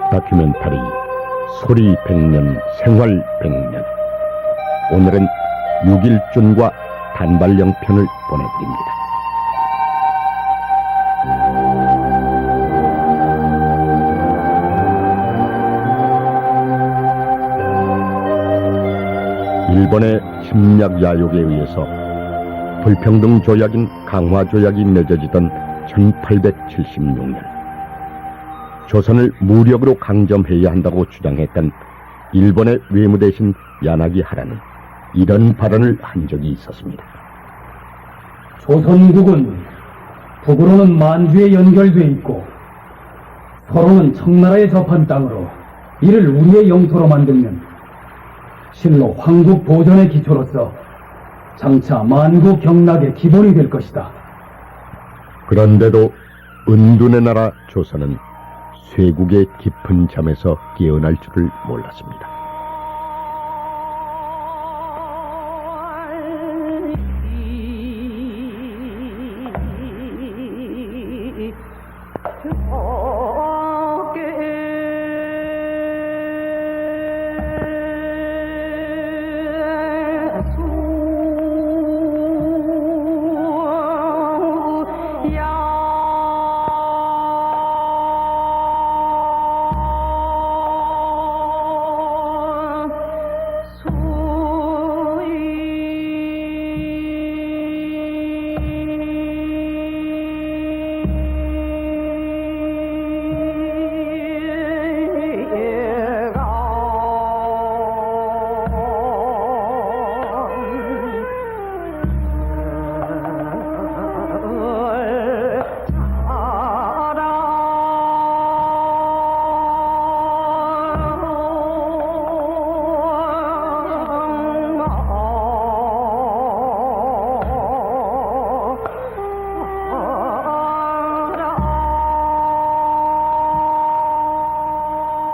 다큐멘터리 소리 100년 생활 100년. 오늘은 6.1준과 단발령 편을 보내드립니다. 일본의 침략 야욕에 의해서 불평등 조약인 강화조약이 맺어지던 1876년, 조선을 무력으로 강점해야 한다고 주장했던 일본의 외무대신 야나기 하라는 이런 발언을 한 적이 있었습니다. 조선국은 북으로는 만주에 연결돼 있고 서로는 청나라에 접한 땅으로 이를 우리의 영토로 만들면 실로 황국 보존의 기초로서 장차 만국 경락의 기본이 될 것이다. 그런데도 은둔의 나라 조선은 쇠국의 깊은 잠에서 깨어날 줄을 몰랐습니다.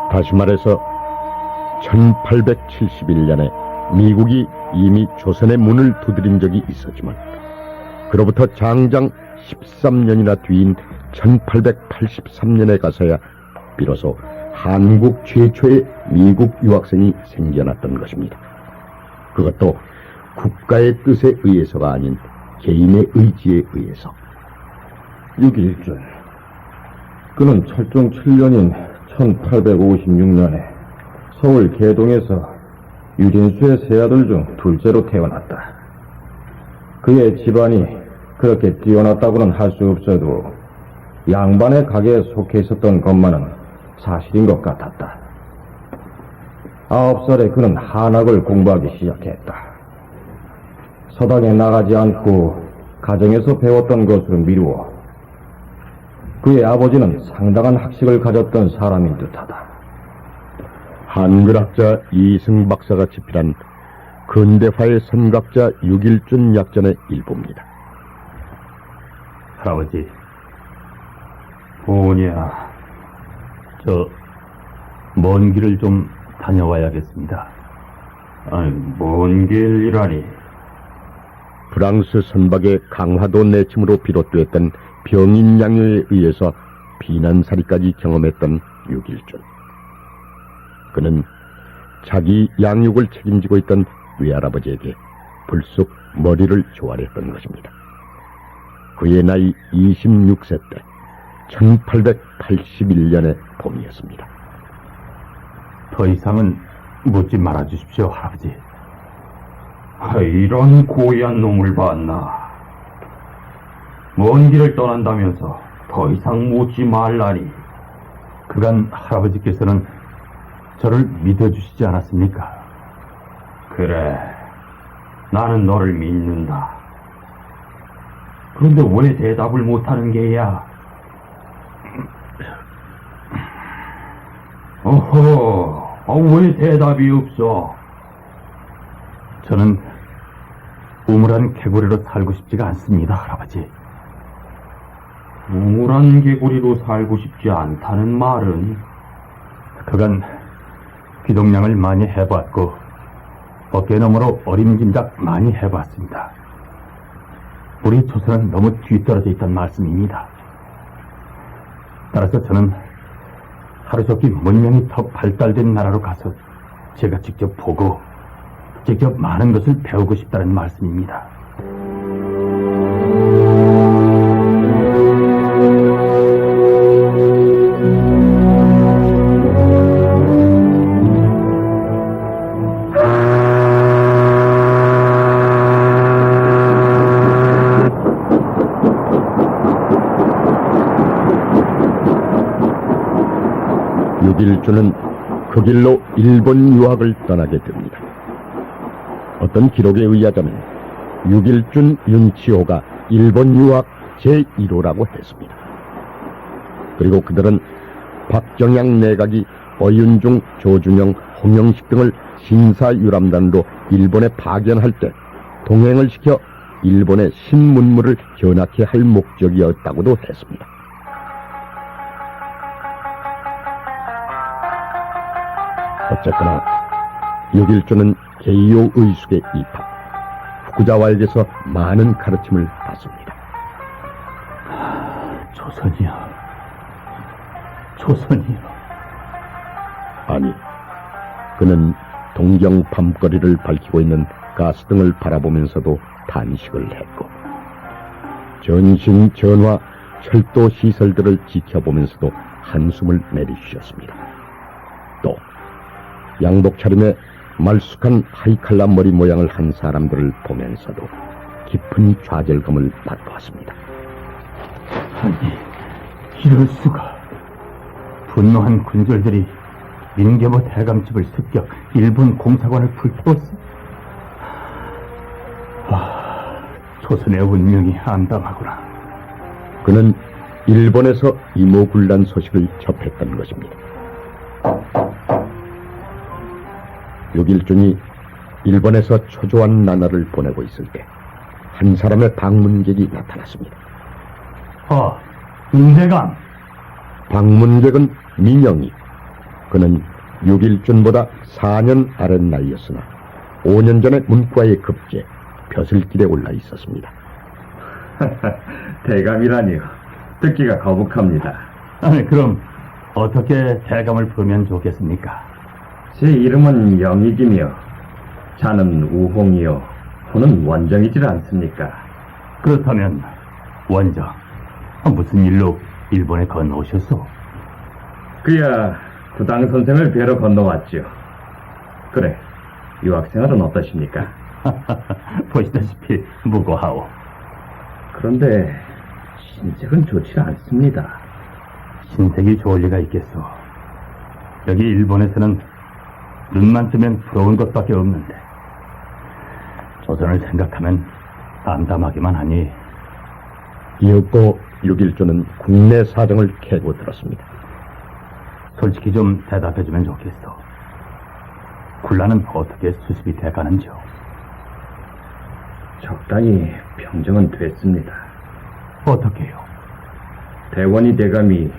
다시 말해서 1871년에 미국이 이미 조선의 문을 두드린 적이 있었지만 그로부터 장장 13년이나 뒤인 1883년에 가서야 비로소 한국 최초의 미국 유학생이 생겨났던 것입니다. 그것도 국가의 뜻에 의해서가 아닌 개인의 의지에 의해서. 6.1준. 그는 철종 7년인 1856년에 서울 계동에서 유진수의 세 아들 중 둘째로 태어났다. 그의 집안이 그렇게 뛰어났다고는 할 수 없어도 양반의 가게에 속해 있었던 것만은 사실인 것 같았다. 9살에 그는 한학을 공부하기 시작했다. 서당에 나가지 않고 가정에서 배웠던 것으로 미루어 그의 아버지는 상당한 학식을 가졌던 사람인 듯하다. 한글학자 이승 박사가 집필한 근대화의 선각자 6.1준 약전의 일부입니다. 할아버지, 오냐, 저 먼 길을 좀 다녀와야겠습니다. 아니, 먼 길이라니. 프랑스 선박의 강화도 내침으로 비롯되었던 병인 양요에 의해서 비난살이까지 경험했던 6.1준. 그는 자기 양육을 책임지고 있던 외할아버지에게 불쑥 머리를 조아렸던 것입니다. 그의 나이 26세 때 1881년의 봄이었습니다. 더 이상은 묻지 말아주십시오, 할아버지. 이런 고얀 놈을 봤나. 먼 길을 떠난다면서 더 이상 묻지 말라니. 그간 할아버지께서는 저를 믿어주시지 않았습니까? 그래, 나는 너를 믿는다. 그런데 왜 대답을 못하는 게야? 어허, 왜 대답이 없어? 저는 우물한 개구리로 살고 싶지가 않습니다, 할아버지. 우물한 개구리로 살고 싶지 않다는 말은? 그간 귀동냥을 많이 해봤고 어깨너머로 어림짐작 많이 해봤습니다. 우리 조선은 너무 뒤떨어져 있다는 말씀입니다. 따라서 저는 하루속히 문명이 더 발달된 나라로 가서 제가 직접 보고 직접 많은 것을 배우고 싶다는 말씀입니다. 육일주는 그 길로 일본 유학을 떠나게 됩니다. 어떤 기록에 의하자면 육일준 윤치호가 일본 유학 제1호라고 했습니다. 그리고 그들은 박정양 내각이 어윤중, 조준영, 홍영식 등을 신사유람단으로 일본에 파견할 때 동행을 시켜 일본의 신문물을 견학해 할 목적이었다고도 했습니다. 어쨌거나 육일주는 게이오 의숙에 입학, 후쿠자와에게서 많은 가르침을 받습니다. 조선이요. 아니, 그는 동경 밤거리를 밝히고 있는 가스등을 바라보면서도 단식을 했고, 전신 전화 철도 시설들을 지켜보면서도 한숨을 내리쉬었습니다. 또 양복 차림에 말쑥한 하이칼라 머리 모양을 한 사람들을 보면서도 깊은 좌절감을 맛보았습니다. 아니, 이럴 수가. 분노한 군졸들이 민계모 대감집을 습격, 일본 공사관을 불태웠어. 조선의 운명이 암담하구나. 그는 일본에서 이모군란 소식을 접했던 것입니다. 육일준이 일본에서 초조한 나날을 보내고 있을 때 한 사람의 방문객이 나타났습니다. 임대감. 방문객은 민영이. 그는 육일준보다 4년 아랫 나이였으나 5년 전에 문과에 급제, 벼슬길에 올라 있었습니다. 대감이라니요. 듣기가 거북합니다. 아니, 그럼 어떻게 대감을 부르면 좋겠습니까? 제 이름은 영익이며 자는 우홍이요. 호는 원정이질 않습니까? 그렇다면 원정, 무슨 일로 일본에 건너오셨소? 그야 부당 선생을 뵈러 건너왔지요. 그래, 유학생활은 어떠십니까? 보시다시피 무고하오. 그런데 신색은 좋지 않습니다. 신색이 좋을 리가 있겠소. 여기 일본에서는 눈만 뜨면 부러운 것밖에 없는데 조선을 생각하면 암담하기만 하니. 이윽고 육일조는 국내 사정을 캐고 들었습니다. 솔직히 좀 대답해주면 좋겠소. 군란은 어떻게 수습이 돼가는지요? 적당히 평정은 됐습니다. 어떻게요? 대원이 대감이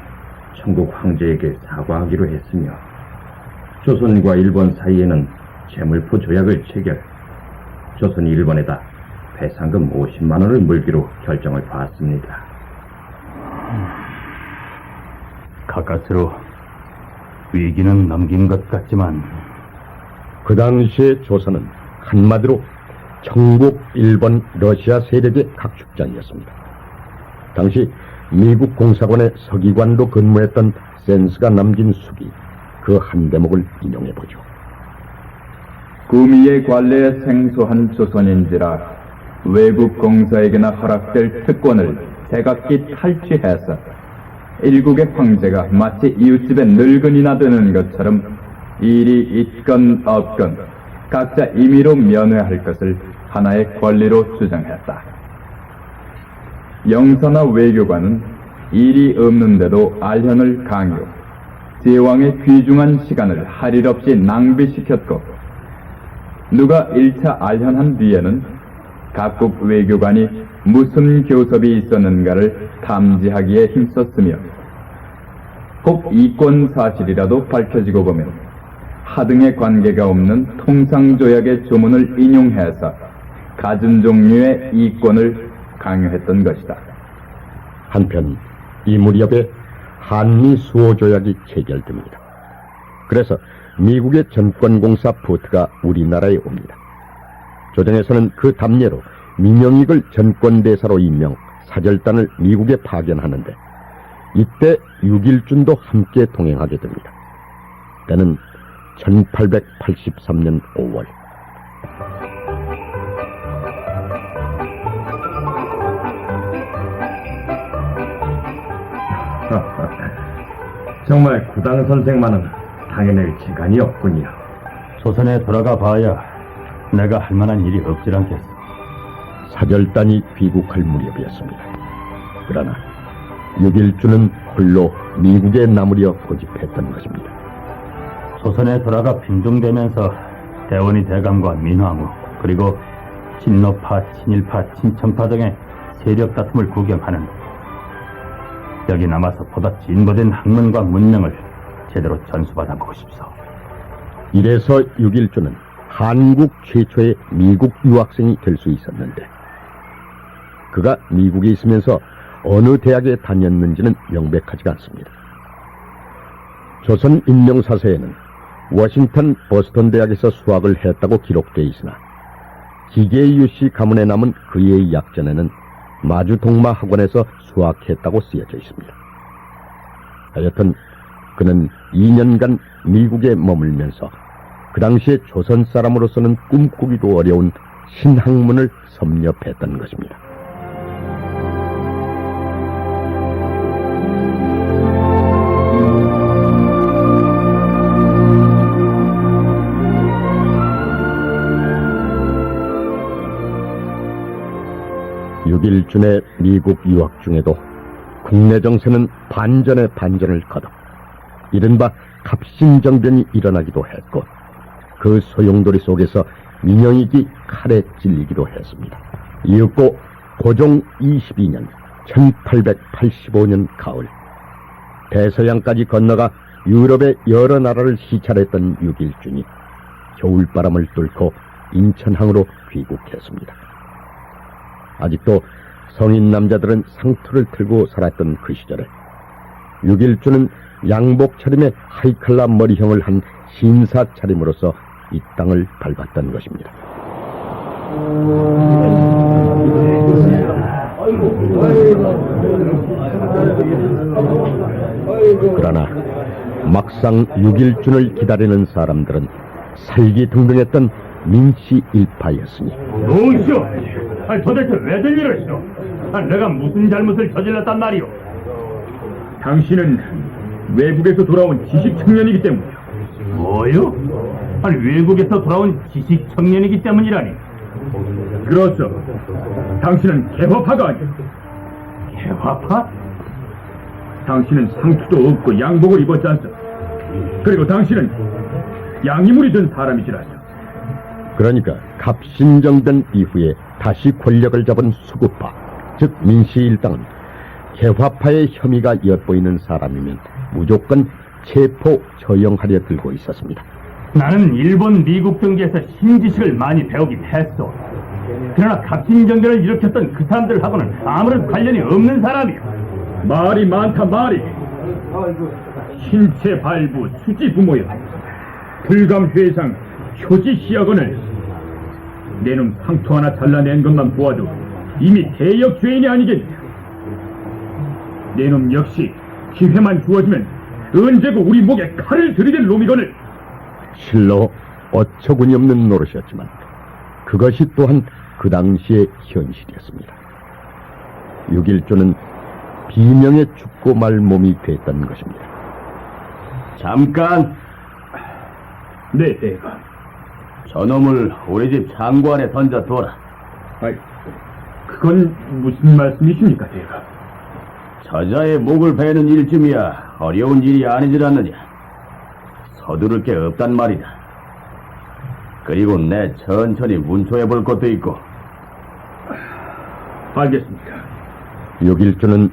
청국 황제에게 사과하기로 했으며 조선과 일본 사이에는 재물포 조약을 체결, 조선이 일본에다 배상금 50만 원을 물기로 결정을 받았습니다. 가까스로 위기는 넘긴 것 같지만 그 당시의 조선은 한마디로 청국, 일본, 러시아 세력의 각축장이었습니다. 당시 미국 공사관의 서기관도 근무했던 센스가 남긴 수기, 그 한 대목을 인용해보죠. 구미의 관례에 생소한 조선인지라 외국 공사에게나 허락될 특권을 제각기 탈취해서 일국의 황제가 마치 이웃집의 늙은이나 되는 것처럼 일이 있건 없건 각자 임의로 면회할 것을 하나의 권리로 주장했다. 영사나 외교관은 일이 없는데도 알현을 강요, 제왕의 귀중한 시간을 할 일 없이 낭비시켰고, 누가 1차 알현한 뒤에는 각국 외교관이 무슨 교섭이 있었는가를 탐지하기에 힘썼으며, 혹 이권 사실이라도 밝혀지고 보면 하등의 관계가 없는 통상조약의 조문을 인용해서 갖은 종류의 이권을 강요했던 것이다. 한편 이 무렵에 한미 수호 조약이 체결됩니다. 그래서 미국의 전권공사 부트가 우리나라에 옵니다. 조정에서는 그 답례로 민영익을 전권대사로 임명, 사절단을 미국에 파견하는데 이때 육일준도 함께 동행하게 됩니다. 때는 1883년 5월. 정말 구당 선생만은 당해낼 재간이 없군요. 조선에 돌아가 봐야 내가 할 만한 일이 없질 않겠어. 사절단이 귀국할 무렵이었습니다. 그러나 육일준은 홀로 미국에 남으려 고집했던 것입니다. 조선에 돌아가 빈둥대면서 대원이 대감과 민왕후 그리고 친노파, 친일파, 친청파 등의 세력 다툼을 구경하는 여기 남아서 보다 진보된 학문과 문명을 제대로 전수받아보고 싶소. 이래서 육일준은 한국 최초의 미국 유학생이 될 수 있었는데 그가 미국에 있으면서 어느 대학에 다녔는지는 명백하지가 않습니다. 조선 인명사서에는 워싱턴 보스턴 대학에서 수학을 했다고 기록되어 있으나 기계유씨 가문에 남은 그의 약전에는 마주동마 학원에서 수학했다고 쓰여져 있습니다. 하여튼 그는 2년간 미국에 머물면서 그 당시에 조선 사람으로서는 꿈꾸기도 어려운 신학문을 섭렵했던 것입니다. 육일준의 미국 유학 중에도 국내 정세는 반전에 반전을 거듭 이른바 갑신정변이 일어나기도 했고 그 소용돌이 속에서 민영익이 칼에 찔리기도 했습니다. 이윽고 고종 22년 1885년 가을 대서양까지 건너가 유럽의 여러 나라를 시찰했던 육일준이 겨울바람을 뚫고 인천항으로 귀국했습니다. 아직도 성인 남자들은 상투를 틀고 살았던 그 시절에 육일준은 양복 차림에 하이칼라 머리형을 한 신사 차림으로서 이 땅을 밟았던 것입니다. 그러나 막상 육일준을 기다리는 사람들은 살기등등했던 민씨 일파였으니 노시오! 도대체 왜들 이러시오? 내가 무슨 잘못을 저질렀단 말이오? 당신은 외국에서 돌아온 지식 청년이기 때문이요. 뭐요? 외국에서 돌아온 지식 청년이기 때문이라니. 그렇소. 당신은 개화파가 아니오. 개화파? 당신은 상투도 없고 양복을 입었지 않소. 그리고 당신은 양이물이 된 사람이지라죠. 그러니까 갑신정변 이후에 다시 권력을 잡은 수구파, 즉 민씨 일당은 개화파의 혐의가 엿보이는 사람이면 무조건 체포, 처형하려 들고 있었습니다. 나는 일본, 미국 등지에서 신지식을 많이 배우긴 했어. 그러나 갑신정변을 일으켰던 그 사람들하고는 아무런 관련이 없는 사람이야. 말이 많다 말이. 신체 발부, 수지 부모여. 불감회상, 효지 시학원을 내놈 상투 하나 잘라낸 것만 보아도 이미 대역 죄인이 아니겠냐. 내놈 역시 기회만 주어지면 언제고 우리 목에 칼을 들이댈 놈이거늘. 실로 어처구니 없는 노릇이었지만 그것이 또한 그 당시의 현실이었습니다. 육일조는 비명에 죽고 말 몸이 됐던 것입니다. 잠깐! 네, 대가. 저놈을 우리 집 창고 안에 던져둬라. 아이, 그건 무슨 말씀이십니까, 대가? 저자의 목을 베는 일쯤이야 어려운 일이 아니질 않느냐. 서두를 게 없단 말이다. 그리고 내 천천히 문초해 볼 것도 있고. 알겠습니다. 육일조는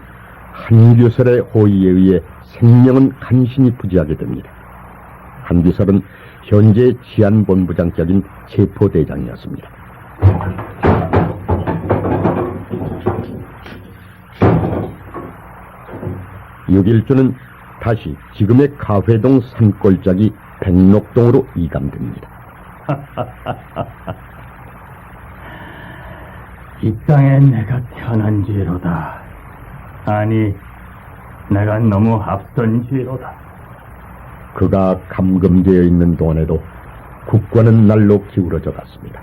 한규설의 호의에 의해 생명은 간신히 부지하게 됩니다. 한규설은 현재 치안본부장격인 체포대장이었습니다. 육일주는 다시 지금의 가회동 산골짜기 백록동으로 이감됩니다. 이 땅에 내가 태어난 죄로다. 아니, 내가 너무 앞선 죄로다. 그가 감금되어 있는 동안에도 국권은 날로 기울어져 갔습니다.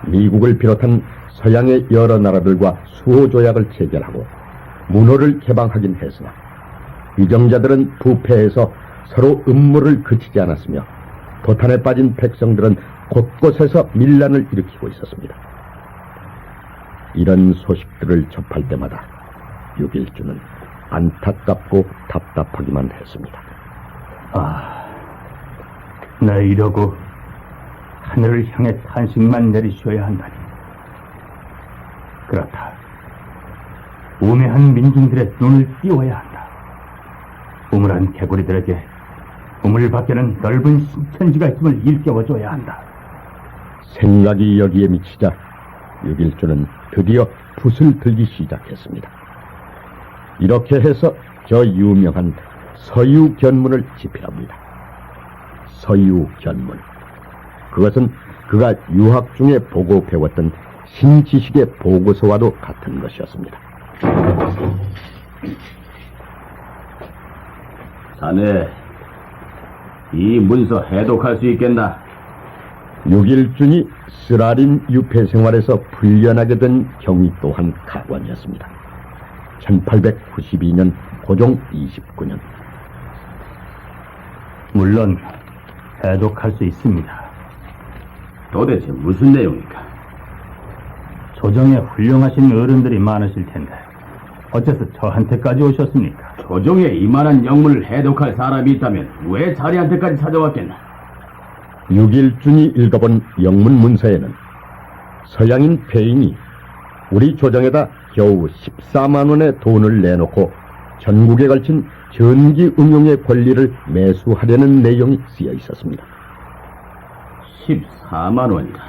미국을 비롯한 서양의 여러 나라들과 수호조약을 체결하고 문호를 개방하긴 했으나 위정자들은 부패해서 서로 음모를 그치지 않았으며 도탄에 빠진 백성들은 곳곳에서 밀란을 일으키고 있었습니다. 이런 소식들을 접할 때마다 육일주는 안타깝고 답답하기만 했습니다. 나 이러고 하늘을 향해 탄식만 내리셔야 한다니. 그렇다. 우매한 민중들의 눈을 띄워야 한다. 우물한 개구리들에게 우물 밖에는 넓은 신천지가 있음을 일깨워줘야 한다. 생각이 여기에 미치자 육일주는 드디어 붓을 들기 시작했습니다. 이렇게 해서 저 유명한 서유견문을 집필합니다. 서유견문. 그것은 그가 유학 중에 보고 배웠던 신지식의 보고서와도 같은 것이었습니다. 자네, 이 문서 해독할 수 있겠나? 육일준이 쓰라린 유폐 생활에서 풀려나게 된 경위 또한 가관이었습니다. 1892년 고종 29년. 물론 해독할 수 있습니다. 도대체 무슨 내용입니까? 조정에 훌륭하신 어른들이 많으실 텐데 어째서 저한테까지 오셨습니까? 조정에 이만한 영문을 해독할 사람이 있다면 왜 자네한테까지 찾아왔겠나? 육일준이 읽어본 영문 문서에는 서양인 폐인이 우리 조정에다 겨우 14만 원의 돈을 내놓고 전국에 걸친 전기 응용의 권리를 매수하려는 내용이 쓰여 있었습니다. 14만 원이다.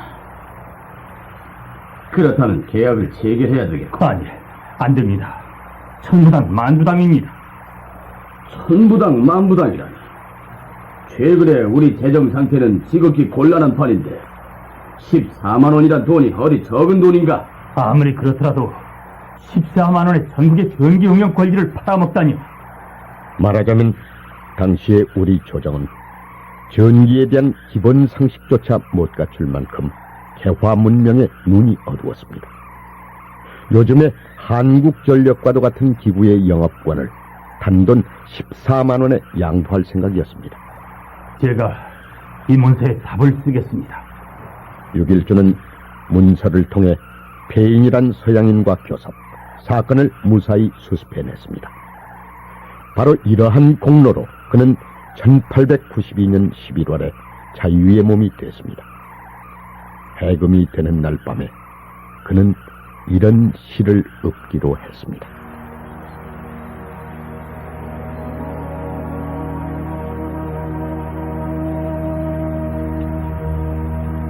그렇다면 계약을 체결해야 되겠고. 아니, 안 됩니다. 천부당 만부당입니다. 천부당 만부당이라니. 최근에 우리 재정 상태는 지극히 곤란한 판인데 14만 원이란 돈이 어디 적은 돈인가? 아무리 그렇더라도 14만 원의 전국의 전기 응용 권리를 팔아먹다니. 말하자면 당시의 우리 조정은 전기에 대한 기본 상식조차 못 갖출 만큼 개화 문명에 눈이 어두웠습니다. 요즘에 한국전력과도 같은 기구의 영업권을 단돈 14만 원에 양도할 생각이었습니다. 제가 이 문서에 답을 쓰겠습니다. 육일주는 문서를 통해 폐인이란 서양인과 교섭, 사건을 무사히 수습해냈습니다. 바로 이러한 공로로 그는 1892년 11월에 자유의 몸이 됐습니다. 해금이 되는 날 밤에 그는 이런 시를 읊기로 했습니다.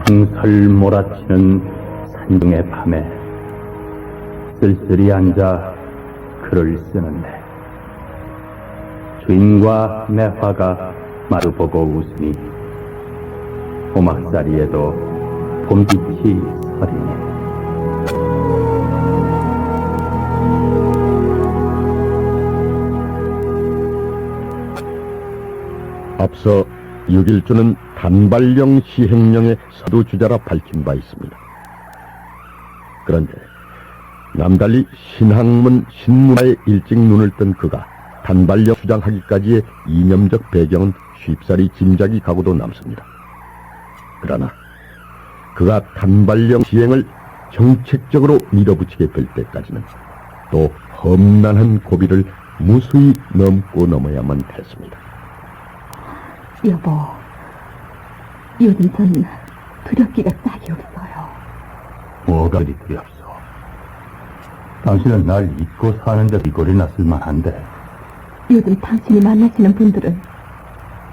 풍설 몰아치는 산중의 밤에 쓸쓸히 앉아 글을 쓰는데 주인과 매화가 마주보고 웃으니 오막살이에도 봄빛이 서리네. 앞서 육일주는 단발령 시행령의 서두주자라 밝힌 바 있습니다. 그런데 남달리 신학문 신문화에 일찍 눈을 뜬 그가 단발령 주장하기까지의 이념적 배경은 쉽사리 짐작이 가고도 남습니다. 그러나 그가 단발령 시행을 정책적으로 밀어붙이게 될 때까지는 또 험난한 고비를 무수히 넘고 넘어야만 했습니다. 여보, 요즘 전 두렵기가 짝이 없어요. 뭐가 이리 두렵소? 당신은 날 잊고 사는데 이골이 났을 만한데. 요즘 당신이 만나시는 분들은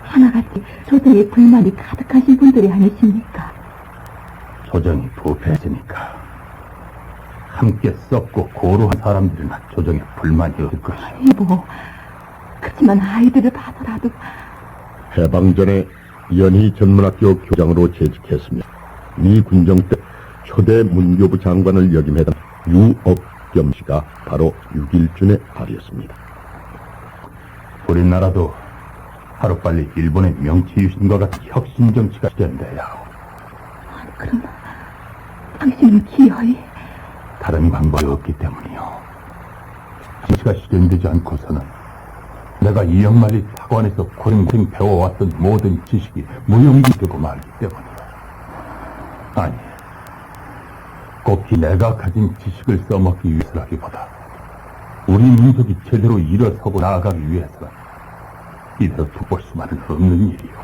하나같이 조정에 불만이 가득하신 분들이 아니십니까? 조정이 부패했으니까 함께 썩고 고루한 사람들은 조정에 불만이 없을 것이오. 여보, 그렇지만 아이들을 봐서라도 해방 전에 연희 전문학교 교장으로 재직했으며 미 군정 때 초대 문교부 장관을 역임했던 유억겸 씨가 바로 6.1준의 아들이었습니다. 우리나라도 하루빨리 일본의 명치유신과 같은 혁신 정치가 시작돼야 하오. 그럼 당신은 기어이 다른 방법이 없기 때문이요. 정치가 실현되지 않고서는 내가 이영만리 학원에서 고생고생 배워왔던 모든 지식이 무용이 되고 말기 때문이야. 아니, 꼭히 내가 가진 지식을 써먹기 위해서라기보다 우리 민족이 제대로 일어서고 나아가기 위해서는 이대로 두볼 수만은 없는 일이요.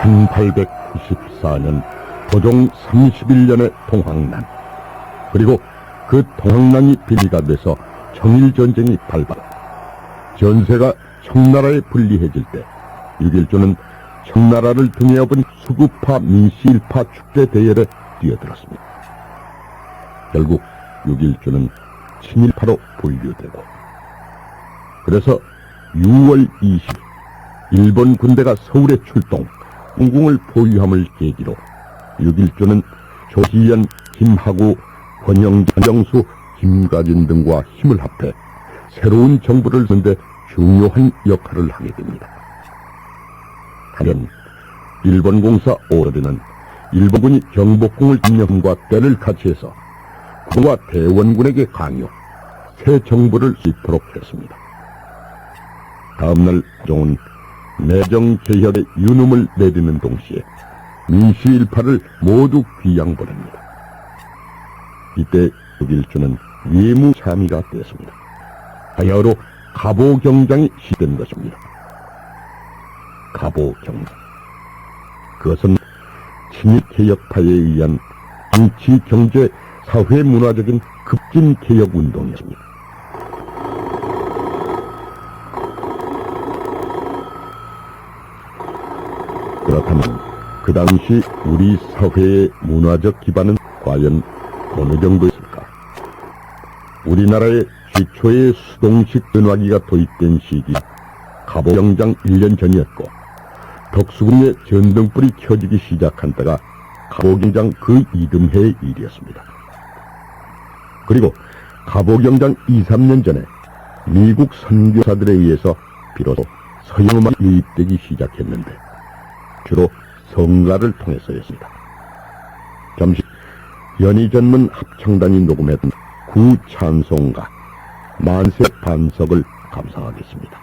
(1894년) 도종 31년의 동학난, 그리고 그 동학난이 빌미가 돼서 청일전쟁이 발발, 전세가 청나라에 분리해질 때 6.1조는 청나라를 등에 업은 수구파 민씨일파 축제 대열에 뛰어들었습니다. 결국 6.1조는 친일파로 분류되고, 그래서 6월 20일 일본 군대가 서울에 출동, 공궁을 포위함을 계기로 6.1조는 조지현, 김하구, 권영수, 김가진 등과 힘을 합해 새로운 정부를 세우는데 중요한 역할을 하게 됩니다. 한편 일본 공사 오르드는 일본군이 경복궁을 점령함과 때를 같이해서 국군과 대원군에게 강요, 새 정부를 싣도록 했습니다. 다음날 종은 내정개혁의 유눔을 내리는 동시에 민씨일파를 모두 귀양 보냅니다. 이때 6.1조는 예무참의가 됐습니다. 하야흐로 갑오경장이 시된 것입니다. 갑오경장, 그것은 친일개혁파에 의한 정치, 경제, 사회, 문화적인 급진개혁운동이었습니다. 그렇다면 그 당시 우리 사회의 문화적 기반은 과연 어느 정도였을까? 우리나라의 최초의 수동식 전화기가 도입된 시기 갑오경장 1년 전이었고, 덕수궁의 전등불이 켜지기 시작한 때가 갑오경장 그 이듬해의 일이었습니다. 그리고 갑오경장 2~3년 전에 미국 선교사들에 의해서 비로소 서양음악이 유입되기 시작했는데 주로 성가를 통해서였습니다. 잠시 연희 전문 합창단이 녹음했던 구찬송가 만세 반석을 감상하겠습니다.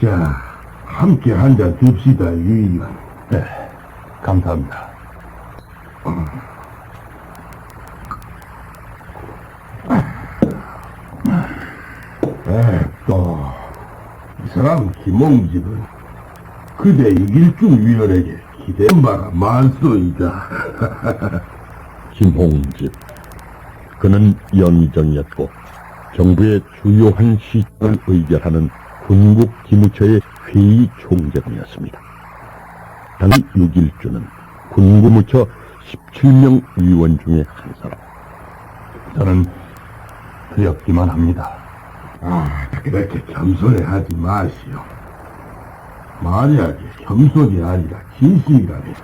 자, 함께 한 잔 듭시다, 유의원. 네, 감사합니다. 이 사람 김홍집은 그대 이길중 위원에게 기대한 바가 많소이다. 김홍집. 그는 영의정이었고 정부의 주요한 시정을 의결하는 군국 기무처의 회의 총재관이었습니다. 당시 6.1주는 군구무처 17명 위원 중에 한 사람. 저는 두렵기만 합니다. 그렇게 겸손해하지 마시오. 만약에 겸손이 아니라 진심이라면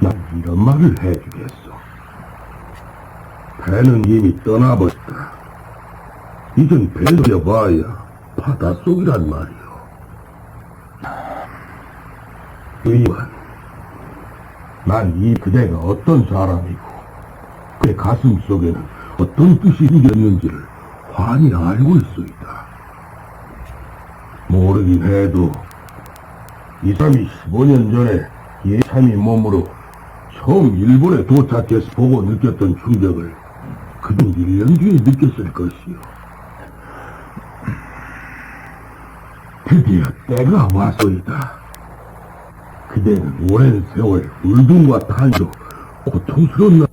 난 이런 말을 해주겠소. 배는 이미 떠나버렸다. 이젠 배를 봐야 바닷속이란 말이오. 의원, 난 이 그대가 어떤 사람이고 그의 가슴 속에는 어떤 뜻이 있는지를 환히 알고 있소이다. 모르긴 해도 이 사람이 15년 전에 예참이 몸으로 처음 일본에 도착해서 보고 느꼈던 충격을 그중 1년 뒤에 느꼈을 것이요. 드디어 때가 와서이다. 그대는 오랜 세월 울둠과 탄으로 고통스러운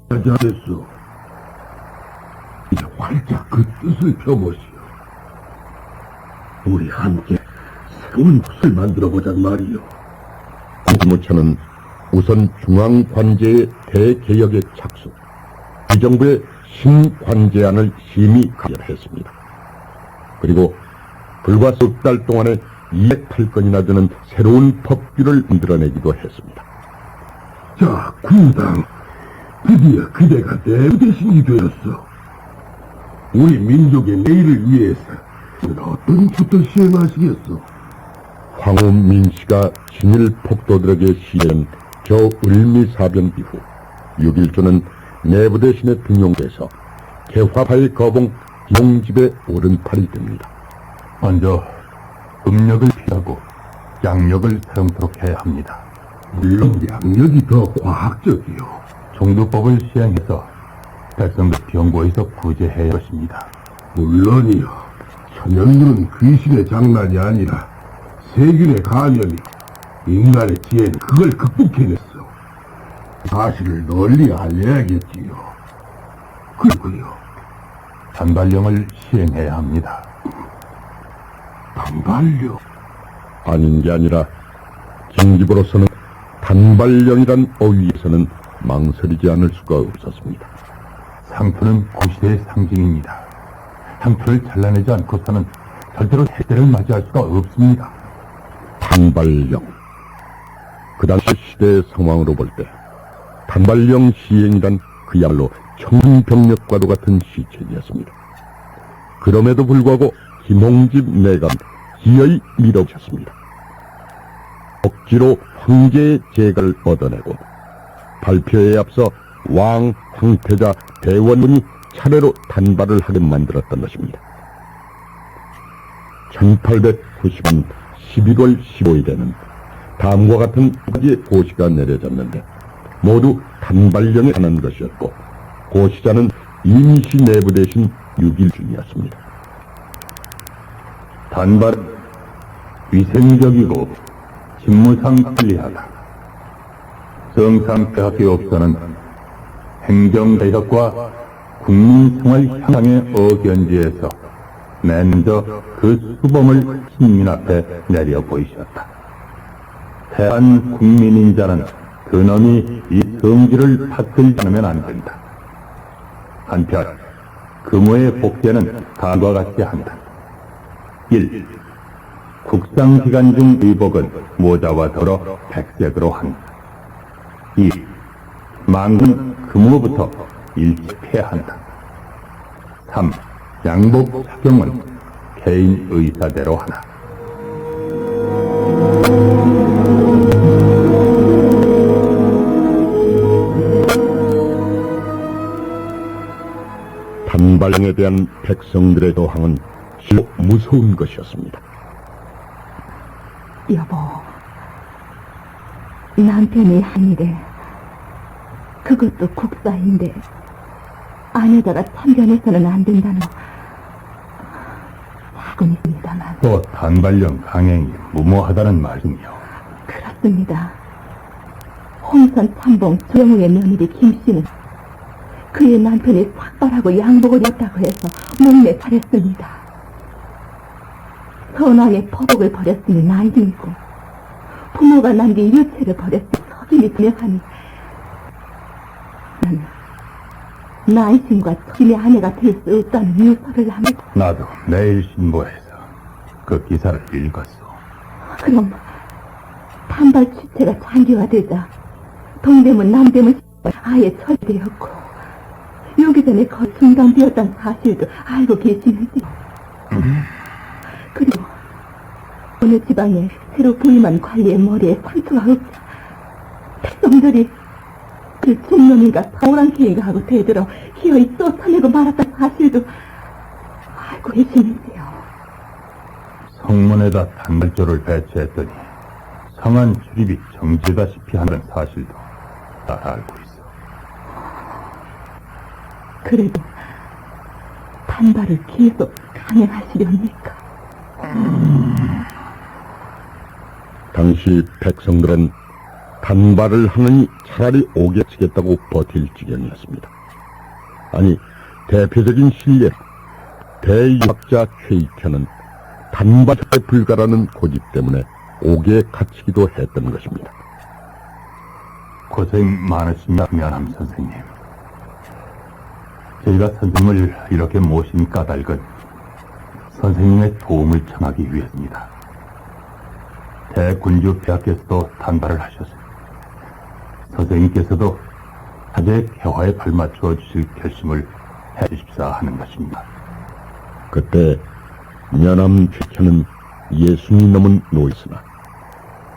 날이 됐소. 이제 활짝 그 뜻을 펴보시오. 우리 함께 새로운 것을 만들어보잔 말이오. 군무처는 우선 중앙관제의 대개혁에 착수, 이 정부의 신관제안을 심의 가결했습니다. 그리고 불과 석 달 동안에 208건이나 되는 새로운 법규를 만들어내기도 했습니다. 자, 군당, 드디어 그대가 내부 대신이 되었어. 우리 민족의 내일을 위해서 어떤 것을 시행하시겠어? 황우민 씨가 친일 폭도들에게 시한 저 을미사변 이후 6.1조는 내부 대신에 등용돼서 개화파의 거봉 김홍집의 오른팔이 됩니다. 먼저 음력을 피하고 양력을 사용토록 해야 합니다. 물론 양력이 더 과학적이요. 종두법을 시행해서 백성들 병고에서 구제해야 할 것입니다. 물론이요. 천연물은 귀신의 장난이 아니라 세균의 감염이 인간의 지혜는 그걸 극복해냈어. 사실을 널리 알려야겠지요. 그리고요. 단발령을 시행해야 합니다. 단발령. 아닌 게 아니라 진집으로서는 단발령이란 어휘에서는 망설이지 않을 수가 없었습니다. 상투는 고시대의 상징입니다. 상투를 잘라내지 않고서는 절대로 해대를 맞이할 수가 없습니다. 단발령. 그 당시 시대의 상황으로 볼 때 단발령 시행이란 그야말로 청군병력과도 같은 시책이었습니다. 그럼에도 불구하고 김홍집 내감 기어이 밀어붙였습니다. 억지로 황제의 재가를 얻어내고 발표에 앞서 왕, 황태자, 대원군이 차례로 단발을 하게 만들었던 것입니다. 1890년 11월 15일에는 다음과 같은 두 가지의 고시가 내려졌는데 모두 단발령에 관한 것이었고 고시자는 임시 내부 대신 6.1중이었습니다. 단발은 위생적이고 직무상 편리하다. 성상폐학교업소는 행정개혁과 국민생활 향상에 어견지에서 먼저 그 수범을 신민 앞에 내려 보이셨다. 태안 국민인자는 그놈이 이 성질을 받들지 않으면 안 된다. 한편 금호의 복제는 다음과 같이 한다. 1. 국상기간 중 의복은 모자와 더러 백색으로 한다. 2. 망군 금호부터 일찍 폐한다. 3. 양복 착용은 개인 의사대로 하나. 단발령에 대한 백성들의 도항은 실로 무서운 것이었습니다. 여보, 남편이 한 일에, 그것도 국사인데 아내다가 참견해서는 안 된다는 하고 있습니다만. 또 단발령 강행이 무모하다는 말이요. 그렇습니다. 홍선 참봉 조영우의 며느리 김씨는 그의 남편이 삭발하고 양복을 입었다고 해서 목매 살했습니다. 선왕의 포복을 버렸으니 난징이고 부모가 남긴 유체를 버렸으니 석임이 되하니 나는 난신과 석임의 아내가 될 수 없다는 유서를 합니다. 나도 내일 신보에서 그 기사를 읽었소. 그럼 단발 취체가 장기화되자 동대문 남대문 아예 철되었고 여기 전에 거의 중단되었다는 사실도 알고 계시는지요. 그리고 어느 지방에 새로 부임한 관리의 머리에 상처가 없자 백성들이 그 중놈인가 사오랑캐인가 하고 되들어 기어이 쫓아내고 말았다는 사실도 알고 계시는지요. 성문에다 단발조를 배치했더니 성안 출입이 정지다시피 하는 사실도 다 알고 있어. 그래도 단발을 계속 강행하시렵니까? 당시 백성들은 단발을 하느니 차라리 옥에 치겠다고 버틸 지경이었습니다. 아니, 대표적인 신뢰, 대유학자 최익현은 단발에 불가라는 고집 때문에 옥에 갇히기도 했던 것입니다. 고생 많으십니다, 면함 선생님. 저희가 선생님을 이렇게 모신 까닭은 선생님의 도움을 청하기 위해서입니다. 대군주 폐하께서도 단발을 하셨습니다. 선생님께서도 사제의 폐화에 발맞춰 주실 결심을 해주십사 하는 것입니다. 그때 면함 최현은 60이 넘은 노이스나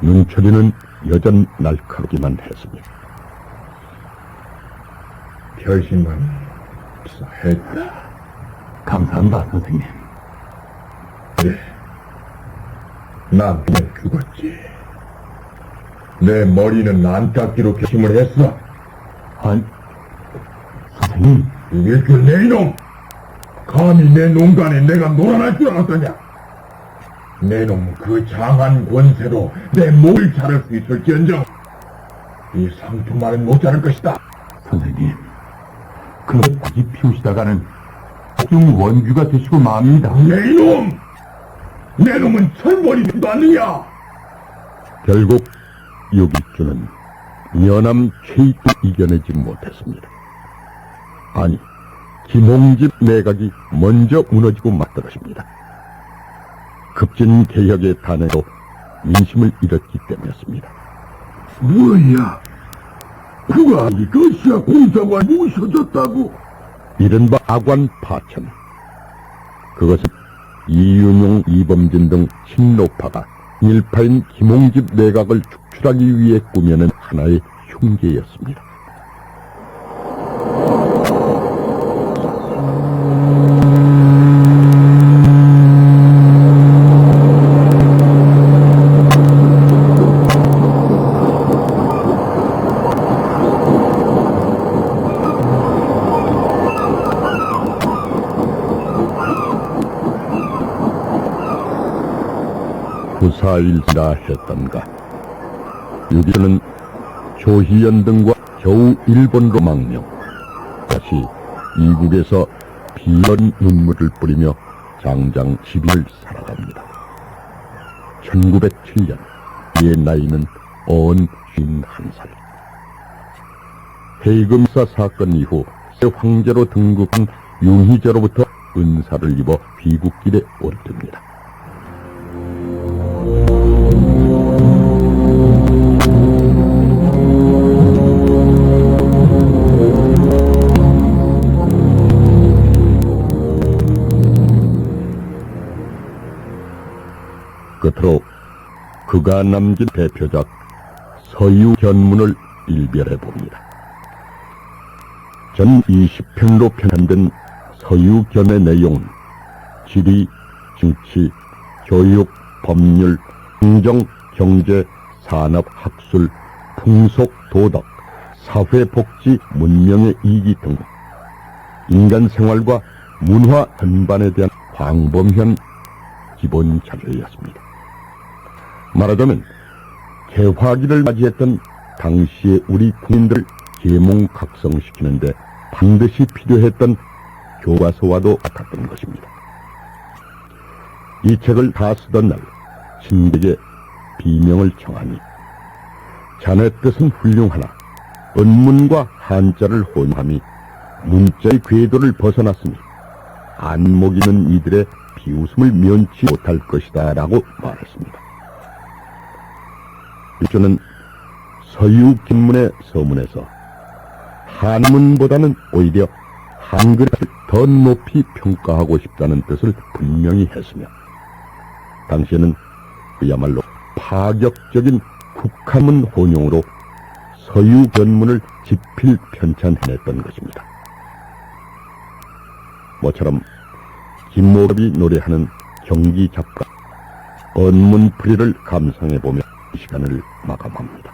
눈초리는 여전 날카롭기만 했습니다. 결심은 했다. 감사합니다, 선생님. 난 그냥 죽었지. 내 머리는 안 깎기로 결심을 했어. 아니, 선생님. 일글 내 이놈! 감히 내 농간에 내가 놀아날 줄 알았더냐? 내 놈 그 장한 권세로 내 목을 자를 수 있을지언정 이 상투만은 못 자를 것이다. 선생님, 그렇게 굳이 피우시다가는 중 원규가 되시고 맙니다. 내 이놈! 내 놈은 철버리지도 않느냐? 결국 유기주는 면함 최익도 이겨내지 못했습니다. 아니, 김홍집 내각이 먼저 무너지고 말더것입니다. 급진 개혁의 단에도 민심을 잃었기 때문이었습니다. 뭐야? 그가 러시아 공사관 모셔졌다고? 이른바 아관 파천. 그것은 이윤용, 이범진 등 친노파가 일파인 김홍집 내각을 축출하기 위해 꾸며낸 하나의 흉계였습니다. 후사일이라 했던가. 유기는 조희연 등과 겨우 일본으로 망명. 다시 이국에서 비런 눈물을 뿌리며 장장 12를 살아갑니다. 1907년 그의 나이는 51살. 해금사 사건 이후 새 황제로 등극한 윤희제로부터 은사를 입어 비국길에 오르듭니다. 끝으로 그가 남긴 대표작 서유견문을 일별해봅니다. 전 20편으로 편찬된 서유견의 내용은 지리, 정치, 교육, 법률, 행정, 경제, 산업, 학술, 풍속, 도덕, 사회, 복지, 문명의 이기 등 인간 생활과 문화 전반에 대한 광범위한 기본 자료였습니다. 말하자면 개화기를 맞이했던 당시의 우리 국민들을 계몽각성시키는데 반드시 필요했던 교과서와도 같았던 것입니다. 이 책을 다 쓰던 날 신에게 비명을 청하니 자네 뜻은 훌륭하나 언문과 한자를 혼합이 문자의 궤도를 벗어났으니 안목 있는 이들의 비웃음을 면치 못할 것이다 라고 말했습니다. 일조는 서유 김문의 서문에서 한문보다는 오히려 한글을 더 높이 평가하고 싶다는 뜻을 분명히 했으며 당시에는 그야말로 파격적인 국한문 혼용으로 서유 견문을 지필편찬해냈던 것입니다. 모처럼 김모갑이 노래하는 경기 작가 언문풀이를 감상해보며 이 시간을 마감합니다.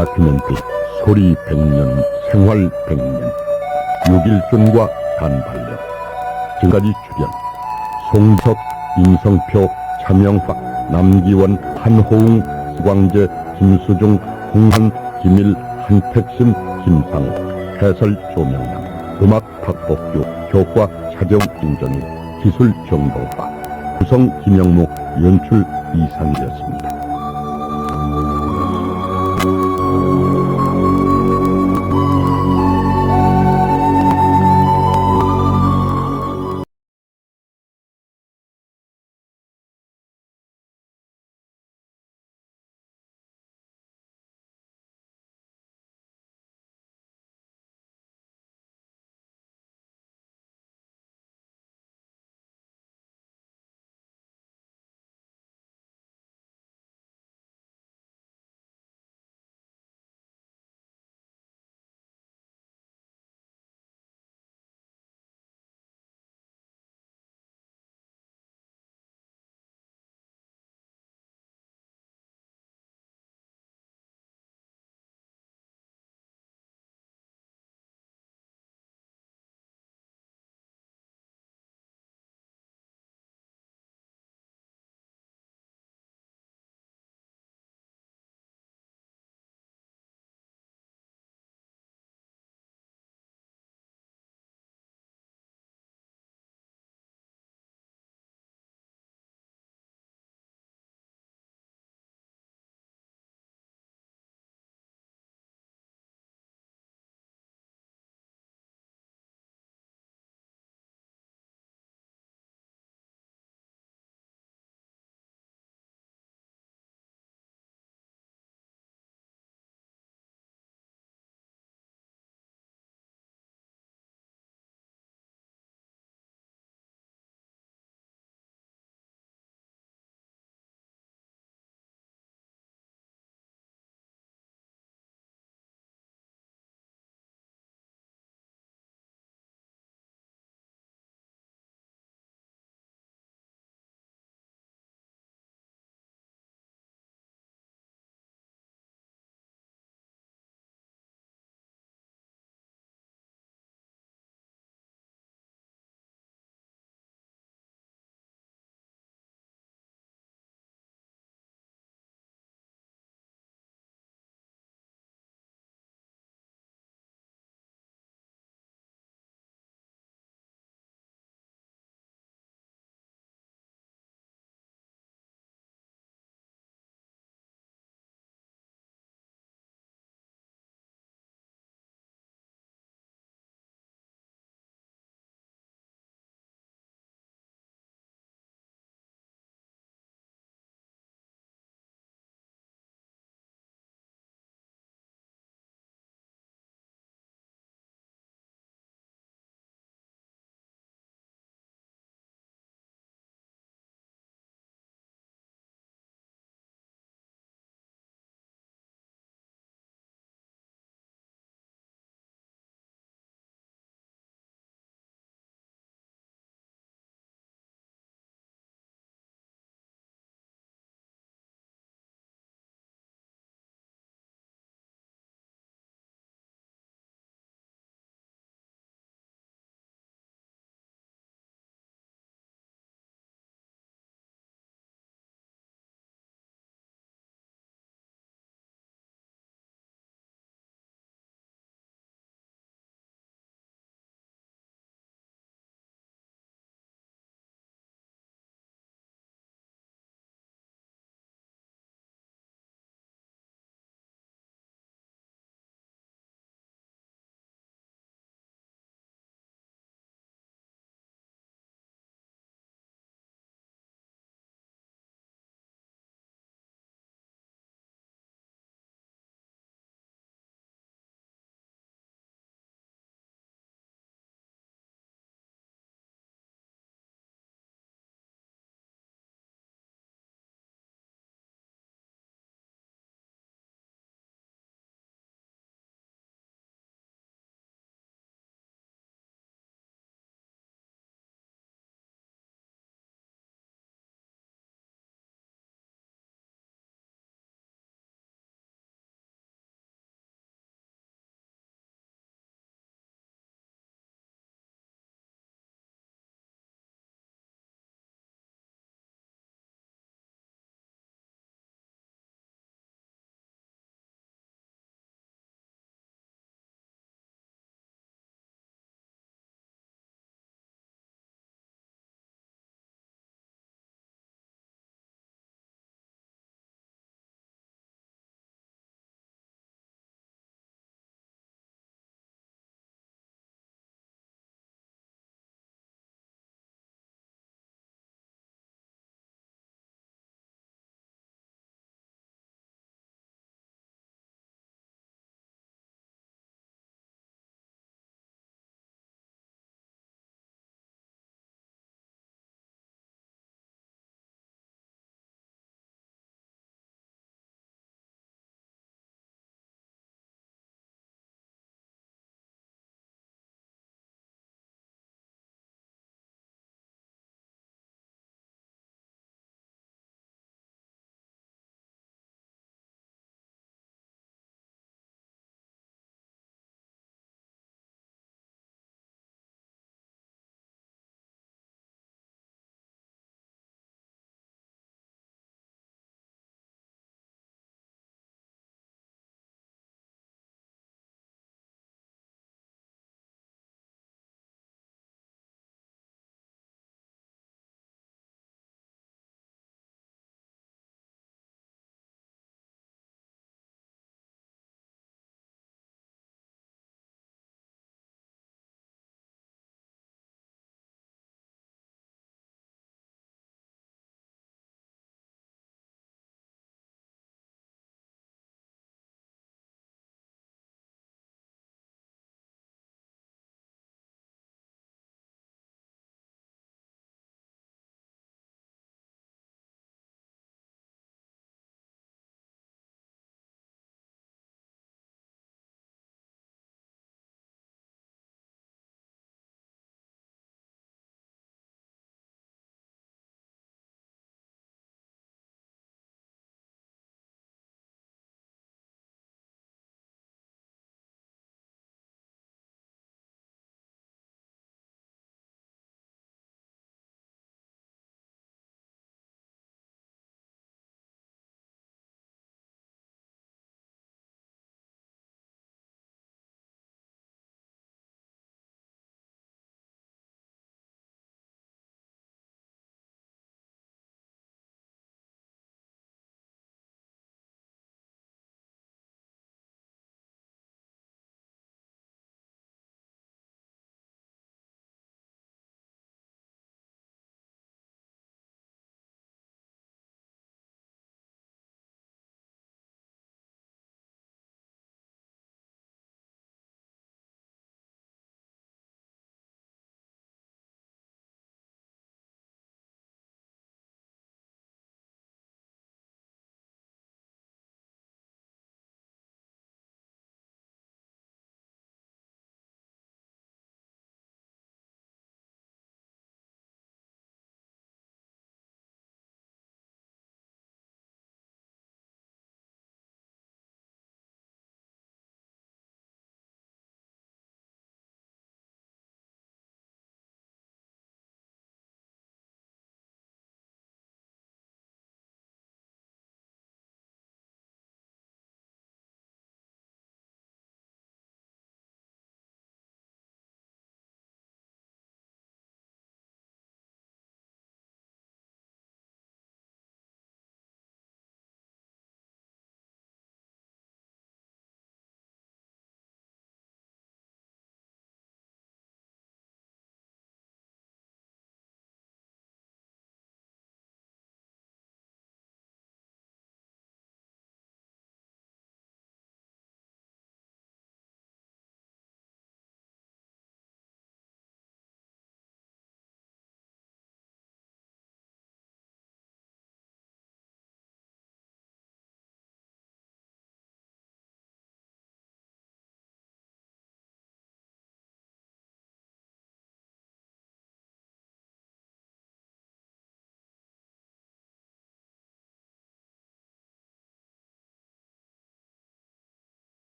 다큐멘터리 소리 100년, 생활 100년, 6.1준과 단발력. 지금까지 출연 송석, 임성표, 차명박, 남기원, 한호웅, 수광재, 김수중, 홍한, 김일, 한택신, 김상욱, 해설 조명남, 음악 박복규, 효과 차정 김정일, 기술 정도화, 구성 김영무, 연출 이상이었습니다.